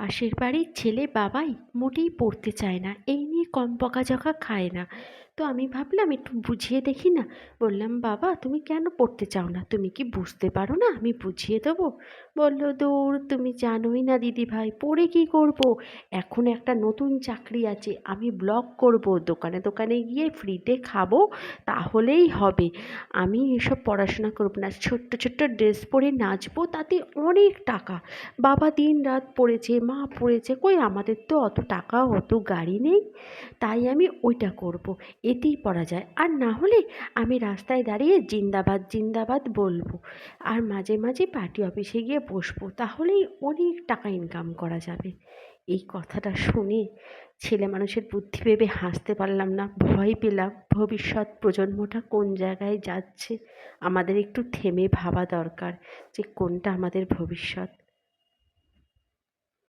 পাশের বাড়ির ছেলে বাবাই মোটেই পড়তে চায় না, এই নিয়ে কম বকাঝকা খায় না। তো আমি ভাবলাম একটু বুঝিয়ে দেখি না। বললাম, বাবা তুমি কেন পড়তে চাও না? তুমি কি বুঝতে পারো না? আমি বুঝিয়ে দেবো। বলল, দূর, তুমি জানোই না দিদি ভাই, পড়ে কি করব? এখন একটা নতুন চাকরি আছে, আমি ব্লগ করব, দোকানে দোকানে গিয়ে ফ্রিতে খাবো, তাহলেই হবে। আমি এসব পড়াশোনা করবো না, ছোট্ট ছোট্ট ড্রেস পরে নাচবো, তাতে অনেক টাকা। বাবা দিন রাত পড়েছে, মা পড়েছে, কই আমাদের তো অত টাকা অত গাড়ি নেই। তাই আমি ওইটা করব, এতেই পড়া যায়। আর না হলে আমি রাস্তায় দাঁড়িয়ে জিন্দাবাদ জিন্দাবাদ বলবো, আর মাঝে মাঝে পার্টি অফিসে গিয়ে বসবো, তাহলেই অনেক টাকা ইনকাম করা যাবে। এই কথাটা শুনে ছেলে মানুষের বুদ্ধি ভেবে হাসতে পারলাম না, ভয় পেলাম। ভবিষ্যৎ প্রজন্মটা কোন জায়গায় যাচ্ছে, আমাদের একটু থেমে ভাবা দরকার যে কোনটা আমাদের ভবিষ্যৎ।